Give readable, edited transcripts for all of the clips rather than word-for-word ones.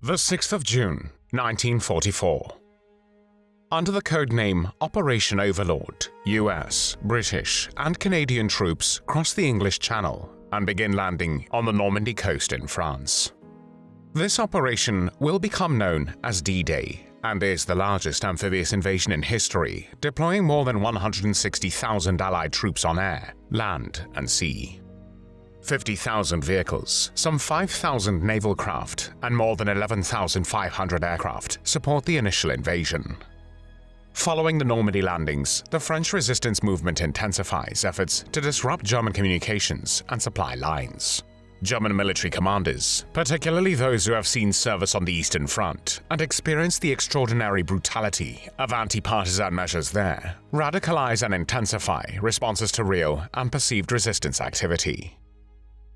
The 6th of June, 1944. Under the code name Operation Overlord, US, British, and Canadian troops crossed the English Channel and begin landing on the Normandy coast in France. This operation will become known as D-Day and is the largest amphibious invasion in history, deploying more than 160,000 Allied troops on air, land, and sea. 50,000 vehicles, some 5,000 naval craft, and more than 11,500 aircraft support the initial invasion. Following the Normandy landings, the French resistance movement intensifies efforts to disrupt German communications and supply lines. German military commanders, particularly those who have seen service on the Eastern Front and experienced the extraordinary brutality of anti-partisan measures there, radicalize and intensify responses to real and perceived resistance activity.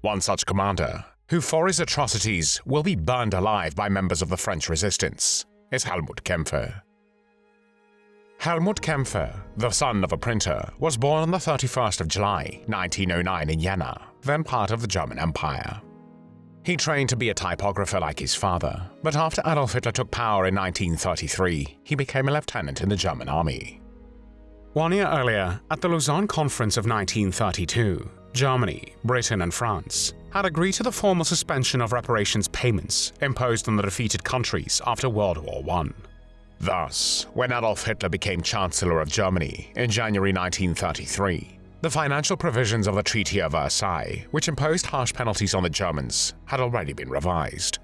One such commander, who for his atrocities will be burned alive by members of the French resistance, is Helmut Kämpfe. Helmut Kämpfe, the son of a printer, was born on the 31st of July, 1909 in Jena, then part of the German Empire. He trained to be a typographer like his father, but after Adolf Hitler took power in 1933, he became a lieutenant in the German army. 1 year earlier, at the Lausanne Conference of 1932, Germany, Britain, and France had agreed to the formal suspension of reparations payments imposed on the defeated countries after World War I. Thus, when Adolf Hitler became Chancellor of Germany in January 1933, the financial provisions of the Treaty of Versailles, which imposed harsh penalties on the Germans, had already been revised.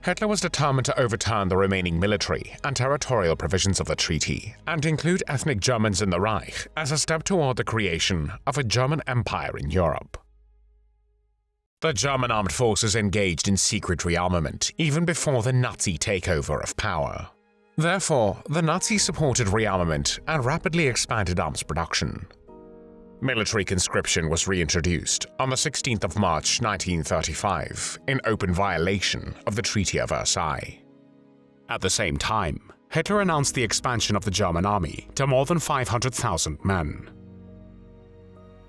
Hitler was determined to overturn the remaining military and territorial provisions of the treaty and include ethnic Germans in the Reich as a step toward the creation of a German empire in Europe. The German armed forces engaged in secret rearmament even before the Nazi takeover of power. Therefore, the Nazis supported rearmament and rapidly expanded arms production. Military conscription was reintroduced on the 16th of March 1935 in open violation of the Treaty of Versailles. At the same time, Hitler announced the expansion of the German army to more than 500,000 men.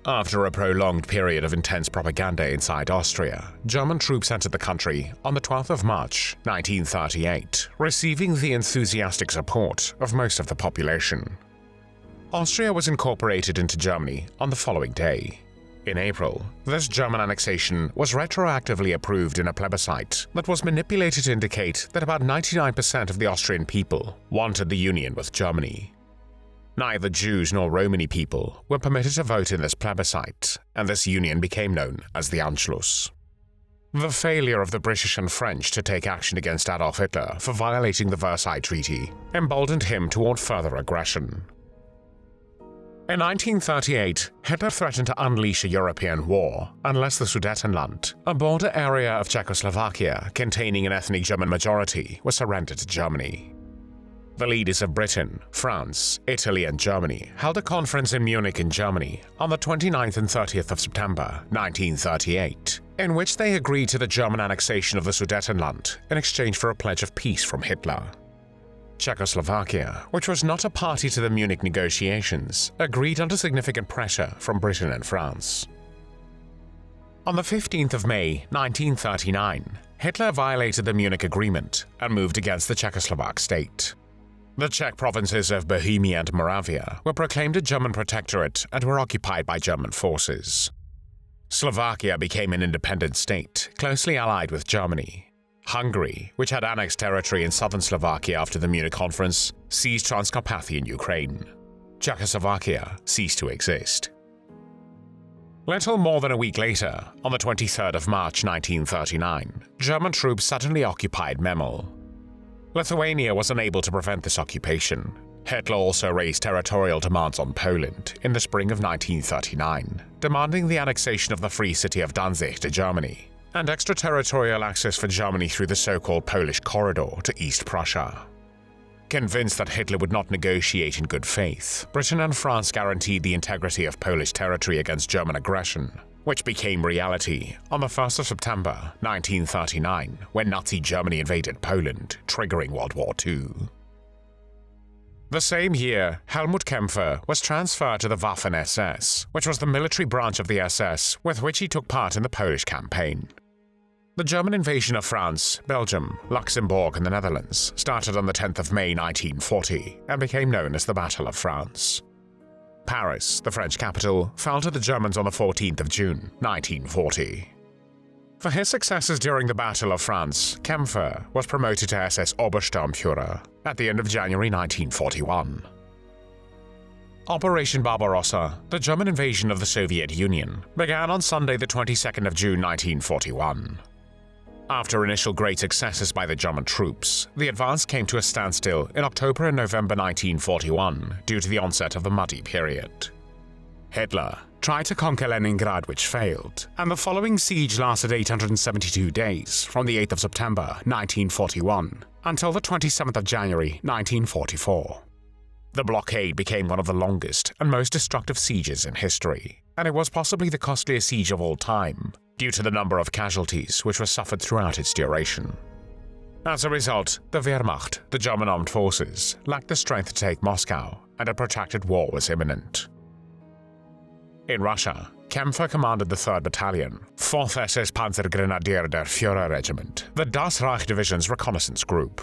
After a prolonged period of intense propaganda inside Austria, German troops entered the country on the 12th of March 1938, receiving the enthusiastic support of most of the population. Austria was incorporated into Germany on the following day. In April, this German annexation was retroactively approved in a plebiscite that was manipulated to indicate that about 99% of the Austrian people wanted the union with Germany. Neither Jews nor Romani people were permitted to vote in this plebiscite, and this union became known as the Anschluss. The failure of the British and French to take action against Adolf Hitler for violating the Versailles Treaty emboldened him toward further aggression. In 1938, Hitler threatened to unleash a European war unless the Sudetenland, a border area of Czechoslovakia containing an ethnic German majority, was surrendered to Germany. The leaders of Britain, France, Italy, and Germany held a conference in Munich in Germany on the 29th and 30th of September 1938, in which they agreed to the German annexation of the Sudetenland in exchange for a pledge of peace from Hitler. Czechoslovakia, which was not a party to the Munich negotiations, agreed under significant pressure from Britain and France. On the 15th of May 1939, Hitler violated the Munich Agreement and moved against the Czechoslovak state. The Czech provinces of Bohemia and Moravia were proclaimed a German protectorate and were occupied by German forces. Slovakia became an independent state, closely allied with Germany. Hungary, which had annexed territory in southern Slovakia after the Munich Conference, seized Transcarpathia in Ukraine. Czechoslovakia ceased to exist. Little more than a week later, on the 23rd of March 1939, German troops suddenly occupied Memel. Lithuania was unable to prevent this occupation. Hitler also raised territorial demands on Poland in the spring of 1939, demanding the annexation of the free city of Danzig to Germany and extraterritorial access for Germany through the so-called Polish corridor to East Prussia. Convinced that Hitler would not negotiate in good faith, Britain and France guaranteed the integrity of Polish territory against German aggression, which became reality on the 1st of September 1939 when Nazi Germany invaded Poland, triggering World War II. The same year, Helmut Kämpfe was transferred to the Waffen-SS, which was the military branch of the SS with which he took part in the Polish campaign. The German invasion of France, Belgium, Luxembourg, and the Netherlands started on the 10th of May 1940 and became known as the Battle of France. Paris, the French capital, fell to the Germans on the 14th of June 1940. For his successes during the Battle of France, Kämpfe was promoted to SS Obersturmführer at the end of January 1941. Operation Barbarossa, the German invasion of the Soviet Union, began on Sunday the 22nd of June 1941. After initial great successes by the German troops, the advance came to a standstill in October and November 1941 due to the onset of the Muddy period. Hitler tried to conquer Leningrad, which failed, and the following siege lasted 872 days from the 8th of September 1941 until the 27th of January 1944. The blockade became one of the longest and most destructive sieges in history, and it was possibly the costliest siege of all time, due to the number of casualties which were suffered throughout its duration. As a result, the Wehrmacht, the German armed forces, lacked the strength to take Moscow, and a protracted war was imminent. In Russia, Kämpfe commanded the 3rd Battalion, 4th SS Panzer Grenadier der Führer Regiment, the Das Reich Division's reconnaissance group.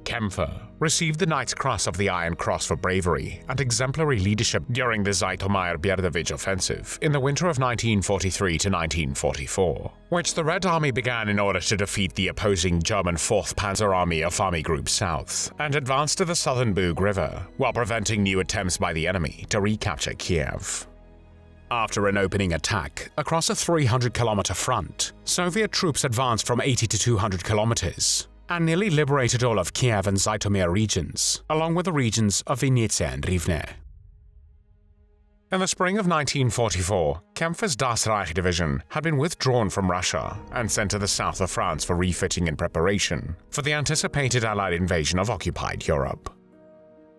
Kämpfe received the Knight's Cross of the Iron Cross for bravery and exemplary leadership during the Zhytomyr-Berdichev Offensive in the winter of 1943 to 1944, which the Red Army began in order to defeat the opposing German 4th Panzer Army of Army Group South and advance to the southern Bug River while preventing new attempts by the enemy to recapture Kiev. After an opening attack across a 300-kilometer front, Soviet troops advanced from 80 to 200 kilometers and nearly liberated all of Kiev and Zhytomyr regions, along with the regions of Vinnytsia and Rivne. In the spring of 1944, Kämpfe's Das Reich Division had been withdrawn from Russia and sent to the south of France for refitting in preparation for the anticipated Allied invasion of occupied Europe.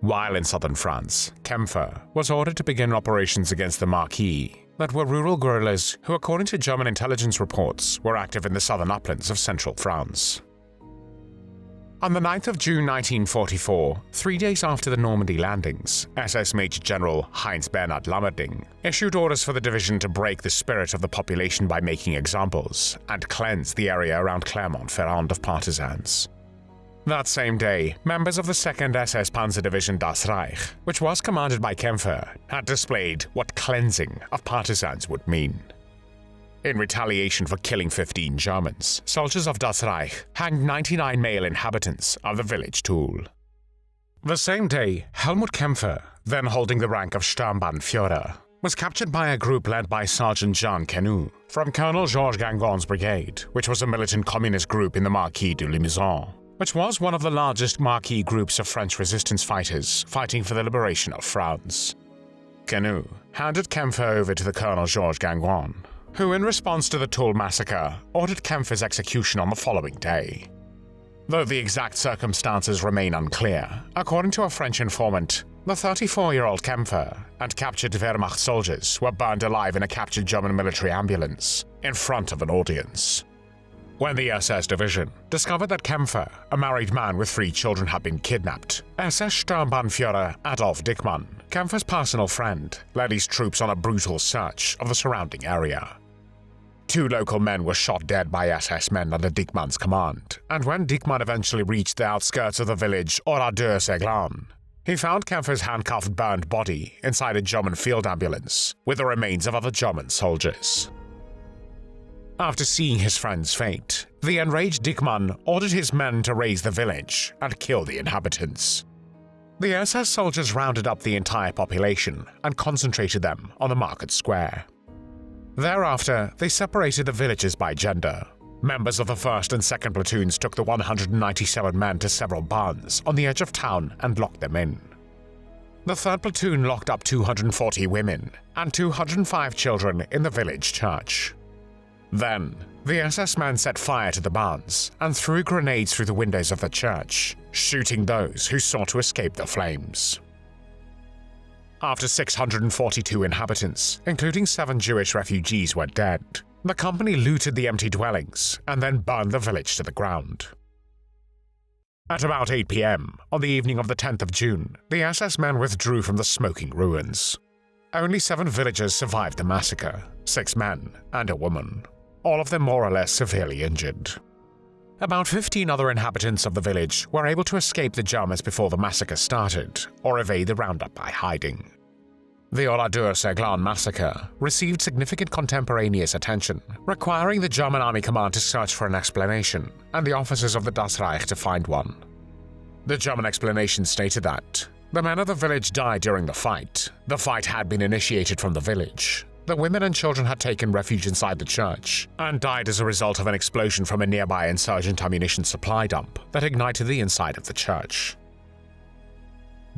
While in southern France, Kämpfe was ordered to begin operations against the Maquis, that were rural guerrillas who, according to German intelligence reports, were active in the southern uplands of central France. On the 9th of June 1944, 3 days after the Normandy landings, SS Major General Heinz Bernhard Lammerding issued orders for the division to break the spirit of the population by making examples and cleanse the area around Clermont-Ferrand of partisans. That same day, members of the 2nd SS Panzer Division Das Reich, which was commanded by Kämpfe, had displayed what cleansing of partisans would mean. In retaliation for killing 15 Germans, soldiers of Das Reich hanged 99 male inhabitants of the village Tulle. The same day, Helmut Kämpfe, then holding the rank of Sturmbannführer, was captured by a group led by Sergeant Jean Quenu from Colonel Georges Guingouin's brigade, which was a militant communist group in the Maquis du Limousin, which was one of the largest Maquis groups of French resistance fighters fighting for the liberation of France. Quenu handed Kämpfe over to the Colonel Georges Guingouin, who, in response to the Tulle massacre, ordered Kämpfe's execution on the following day. Though the exact circumstances remain unclear, according to a French informant, the 34-year-old Kämpfe and captured Wehrmacht soldiers were burned alive in a captured German military ambulance in front of an audience. When the SS division discovered that Kämpfe, a married man with 3 children, had been kidnapped, SS Sturmbannführer Adolf Diekmann, Kämpfe's personal friend, led his troops on a brutal search of the surrounding area. 2 local men were shot dead by SS men under Diekmann's command, and when Diekmann eventually reached the outskirts of the village Oradour-sur-Glane, he found Kämpfe's handcuffed, burned body inside a German field ambulance with the remains of other German soldiers. After seeing his friend's fate, the enraged Diekmann ordered his men to raze the village and kill the inhabitants. The SS soldiers rounded up the entire population and concentrated them on the market square. Thereafter, they separated the villages by gender. Members of the 1st and 2nd platoons took the 197 men to several barns on the edge of town and locked them in. The 3rd platoon locked up 240 women and 205 children in the village church. Then, the SS men set fire to the barns and threw grenades through the windows of the church, shooting those who sought to escape the flames. After 642 inhabitants, including 7 Jewish refugees, were dead, the company looted the empty dwellings and then burned the village to the ground. At about 8 p.m. on the evening of the 10th of June, the SS men withdrew from the smoking ruins. Only 7 villagers survived the massacre, 6 men and a woman. all of them more or less severely injured. About 15 other inhabitants of the village were able to escape the Germans before the massacre started, or evade the roundup by hiding. The Oradour-sur-Glane massacre received significant contemporaneous attention, requiring the German army command to search for an explanation, and the officers of the Das Reich to find one. The German explanation stated that the men of the village died during the fight. The fight had been initiated from the village. The women and children had taken refuge inside the church, and died as a result of an explosion from a nearby insurgent ammunition supply dump that ignited the inside of the church.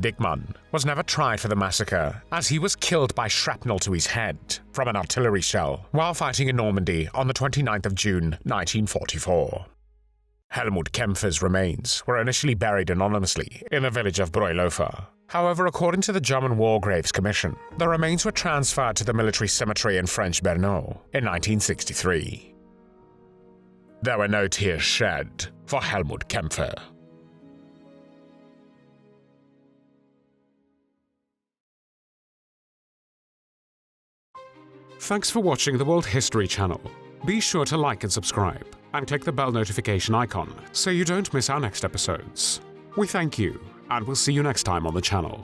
Diekmann was never tried for the massacre, as he was killed by shrapnel to his head from an artillery shell while fighting in Normandy on the 29th of June, 1944. Helmut Kämpfe's remains were initially buried anonymously in the village of Berneuil. However, according to the German War Graves Commission, the remains were transferred to the military cemetery in French Berneuil in 1963. There were no tears shed for Helmut Kämpfe. Thanks for watching the World History channel. Be sure to like and subscribe, and click the bell notification icon so you don't miss our next episodes. We thank you, and we'll see you next time on the channel.